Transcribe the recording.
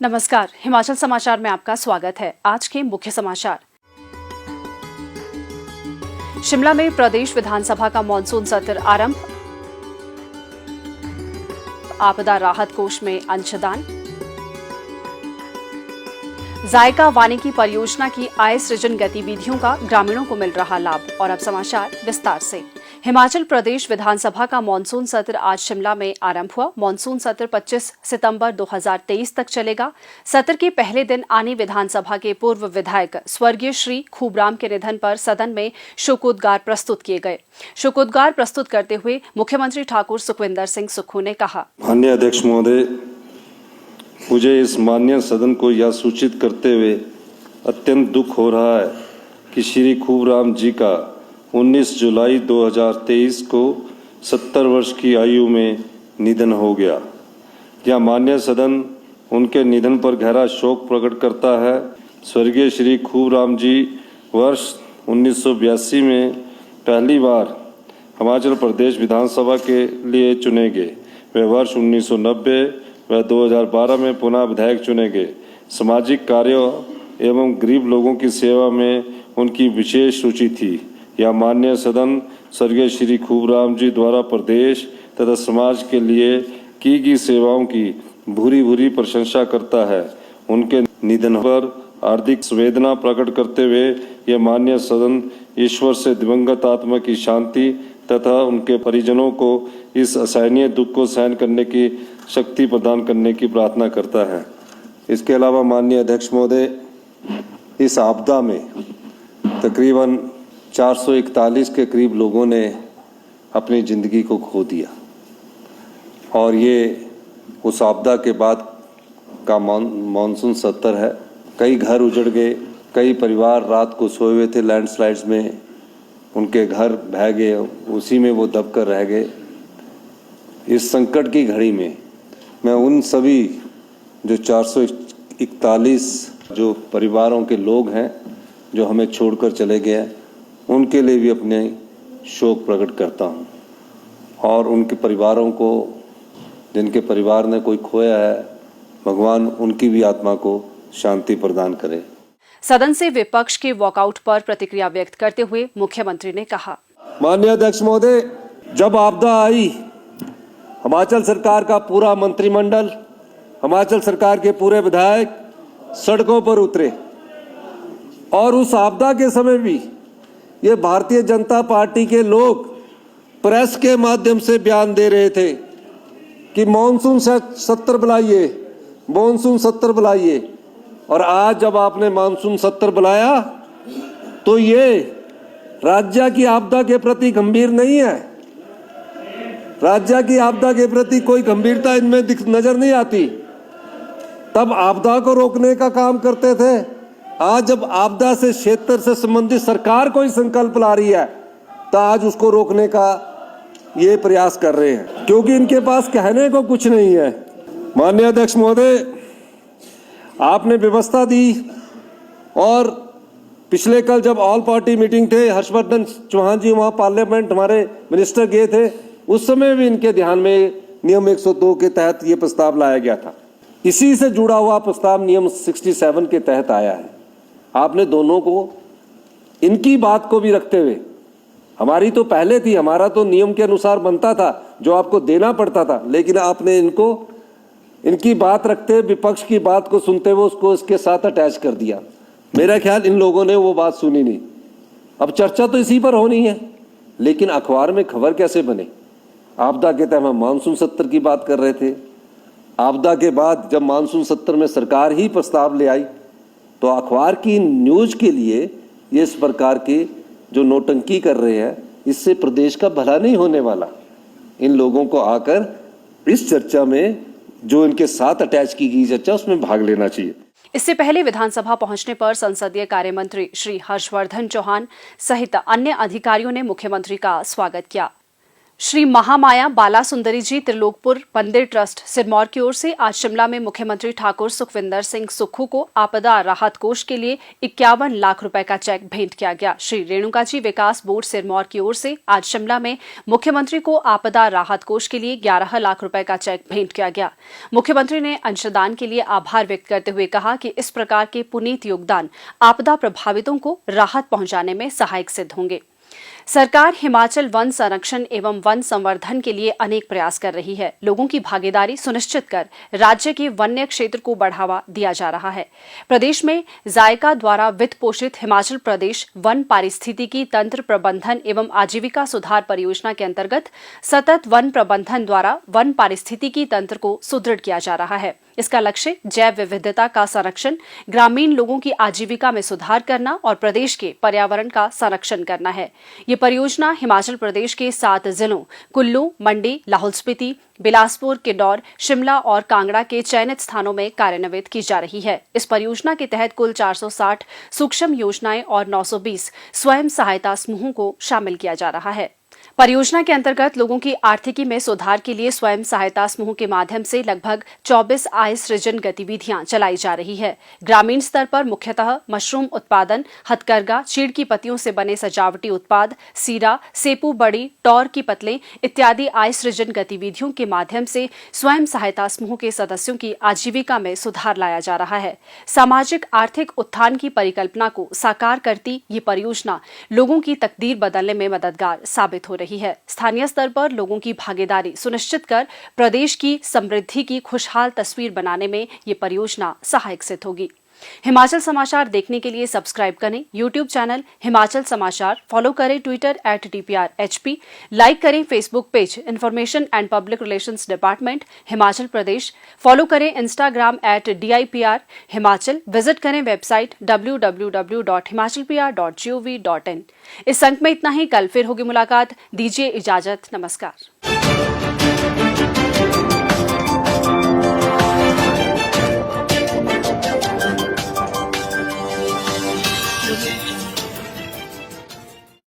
नमस्कार, हिमाचल समाचार में आपका स्वागत है। आज के मुख्य समाचार। शिमला में प्रदेश विधानसभा का मॉनसून सत्र आरंभ। आपदा राहत कोष में अंशदान। जायका वानिकी परियोजना की आय सृजन गतिविधियों का ग्रामीणों को मिल रहा लाभ। और अब समाचार विस्तार से। हिमाचल प्रदेश विधानसभा का मॉनसून सत्र आज शिमला में आरंभ हुआ। मॉनसून सत्र 25 सितंबर 2023 तक चलेगा। सत्र के पहले दिन आनी विधानसभा के पूर्व विधायक स्वर्गीय श्री खूबराम के निधन पर सदन में शोकोद्गार प्रस्तुत किए गए। शोकोद्गार प्रस्तुत करते हुए मुख्यमंत्री ठाकुर सुखविंदर सिंह सुक्खू ने कहा, माननीय अध्यक्ष महोदय, मुझे इस माननीय सदन को यह सूचित करते हुए अत्यंत दुख हो रहा है कि श्री खूबराम जी का 19 जुलाई 2023 को 70 वर्ष की आयु में निधन हो गया। यह माननीय सदन उनके निधन पर गहरा शोक प्रकट करता है। स्वर्गीय श्री खूबराम जी वर्ष 1982 में पहली बार हिमाचल प्रदेश विधानसभा के लिए चुने गए। वे वर्ष 1990 व 2012 में पुनः विधायक चुने गए। सामाजिक कार्यों एवं गरीब लोगों की सेवा में उनकी विशेष रुचि थी। यह माननीय सदन स्वर्गीय श्री खूबराम जी द्वारा प्रदेश तथा समाज के लिए की गई सेवाओं की भूरी भूरी प्रशंसा करता है। उनके निधन पर हार्दिक संवेदना प्रकट करते हुए यह माननीय सदन ईश्वर से दिवंगत आत्मा की शांति तथा उनके परिजनों को इस असहनीय दुख को सहन करने की शक्ति प्रदान करने की प्रार्थना करता है। इसके अलावा माननीय अध्यक्ष महोदय, इस आपदा में तकरीबन 441 के करीब लोगों ने अपनी ज़िंदगी को खो दिया और ये उस आपदा के बाद का मॉनसून सत्र है। कई घर उजड़ गए, कई परिवार रात को सोए हुए थे लैंडस्लाइड्स में, उनके घर बह गए, उसी में वो दब कर रह गए। इस संकट की घड़ी में मैं उन सभी जो 441 जो परिवारों के लोग हैं जो हमें छोड़कर चले गए, उनके लिए भी अपने शोक प्रकट करता हूं और उनके परिवारों को, जिनके परिवार ने कोई खोया है, भगवान उनकी भी आत्मा को शांति प्रदान करे। सदन से विपक्ष के वॉकआउट पर प्रतिक्रिया व्यक्त करते हुए मुख्यमंत्री ने कहा, माननीय अध्यक्ष महोदय, जब आपदा आई, हिमाचल सरकार का पूरा मंत्रिमंडल, हिमाचल सरकार के पूरे विधायक सड़कों पर उतरे और उस आपदा के समय भी ये भारतीय जनता पार्टी के लोग प्रेस के माध्यम से बयान दे रहे थे कि मॉनसून सत्र बुलाइए, मॉनसून सत्र बुलाइए। और आज जब आपने मॉनसून सत्र बुलाया तो ये राज्य की आपदा के प्रति गंभीर नहीं है। राज्य की आपदा के प्रति कोई गंभीरता इनमें नजर नहीं आती। तब आपदा को रोकने का काम करते थे। आज जब आपदा से क्षेत्र से संबंधित सरकार कोई संकल्प ला रही है तो आज उसको रोकने का ये प्रयास कर रहे हैं, क्योंकि इनके पास कहने को कुछ नहीं है। माननीय अध्यक्ष महोदय, आपने व्यवस्था दी और पिछले कल जब ऑल पार्टी मीटिंग थे, हर्षवर्धन चौहान जी वहाँ पार्लियामेंट हमारे मिनिस्टर गए थे, उस समय भी इनके ध्यान में नियम 102 के तहत ये प्रस्ताव लाया गया था। इसी से जुड़ा हुआ प्रस्ताव नियम 67 के तहत आया है। आपने दोनों को, इनकी बात को भी रखते हुए, हमारी तो पहले थी, हमारा तो नियम के अनुसार बनता था जो आपको देना पड़ता था, लेकिन आपने इनको, इनकी बात रखते हुए, विपक्ष की बात को सुनते हुए उसको इसके साथ अटैच कर दिया। मेरा ख्याल इन लोगों ने वो बात सुनी नहीं। अब चर्चा तो इसी पर होनी है, लेकिन अखबार में खबर कैसे बने? आपदा के तहत हम मानसून सत्र की बात कर रहे थे। आपदा के बाद जब मानसून सत्र में सरकार ही प्रस्ताव ले आई तो अखबार की न्यूज के लिए ये इस प्रकार की जो नौटंकी कर रहे हैं, इससे प्रदेश का भला नहीं होने वाला। इन लोगों को आकर इस चर्चा में, जो इनके साथ अटैच की गई चर्चा, उसमें भाग लेना चाहिए। इससे पहले विधानसभा पहुंचने पर संसदीय कार्य मंत्री श्री हर्षवर्धन चौहान सहित अन्य अधिकारियों ने मुख्यमंत्री का स्वागत किया। श्री महामाया बाला सुंदरी जी त्रिलोकपुर मंदिर ट्रस्ट सिरमौर की ओर से आज शिमला में मुख्यमंत्री ठाकुर सुखविंदर सिंह सुक्खू को आपदा राहत कोष के लिए 51 लाख रुपए का चेक भेंट किया गया। श्री रेणुका जी विकास बोर्ड सिरमौर की ओर से आज शिमला में मुख्यमंत्री को आपदा राहत कोष के लिए 11 लाख रुपए का चेक भेंट किया गया। मुख्यमंत्री ने अंशदान के लिए आभार व्यक्त करते हुए कहा कि इस प्रकार के पुनीत योगदान आपदा प्रभावितों को राहत पहुंचाने में सहायक सिद्ध होंगे। सरकार हिमाचल वन संरक्षण एवं वन संवर्धन के लिए अनेक प्रयास कर रही है। लोगों की भागीदारी सुनिश्चित कर राज्य के वन्य क्षेत्र को बढ़ावा दिया जा रहा है। प्रदेश में जायका द्वारा वित्त पोषित हिमाचल प्रदेश वन पारिस्थितिकी तंत्र प्रबंधन एवं आजीविका सुधार परियोजना के अंतर्गत सतत वन प्रबंधन द्वारा वन पारिस्थितिकी तंत्र को सुदृढ़ किया जा रहा है। इसका लक्ष्य जैव विविधता का संरक्षण, ग्रामीण लोगों की आजीविका में सुधार करना और प्रदेश के पर्यावरण का संरक्षण करना है। ये परियोजना हिमाचल प्रदेश के 7 जिलों कुल्लू, मंडी, लाहौल स्पीति, बिलासपुर, किन्नौर, शिमला और कांगड़ा के चयनित स्थानों में कार्यान्वित की जा रही है। इस परियोजना के तहत कुल 460 सूक्ष्म योजनाएं और 920 स्वयं सहायता समूहों को शामिल किया जा रहा है। परियोजना के अंतर्गत लोगों की आर्थिकी में सुधार के लिए स्वयं सहायता समूह के माध्यम से लगभग 24 आय सृजन गतिविधियां चलाई जा रही है। ग्रामीण स्तर पर मुख्यतः मशरूम उत्पादन, हथकरघा, चीड़ की पत्तियों से बने सजावटी उत्पाद, सीरा, सेपू बड़ी, टौर की पतलें इत्यादि आय सृजन गतिविधियों के माध्यम से स्वयं सहायता समूह के सदस्यों की आजीविका में सुधार लाया जा रहा है। सामाजिक आर्थिक उत्थान की परिकल्पना को साकार करती ये परियोजना लोगों की तकदीर बदलने में मददगार साबित हो रही है। स्थानीय स्तर पर लोगों की भागीदारी सुनिश्चित कर प्रदेश की समृद्धि की खुशहाल तस्वीर बनाने में ये परियोजना सहायक सिद्ध होगी। हिमाचल समाचार देखने के लिए सब्सक्राइब करें यूट्यूब चैनल हिमाचल समाचार, फॉलो करें ट्विटर @TPRHP, लाइक करें Facebook page information and public relations department Himachal Pradesh, follow करें इंस्टाग्राम @DIPR हिमाचल, विजिट करें वेबसाइट www.himachalpr.gov.in। इस अंक में इतना ही। कल फिर होगी मुलाकात। दीजिए इजाजत। नमस्कार।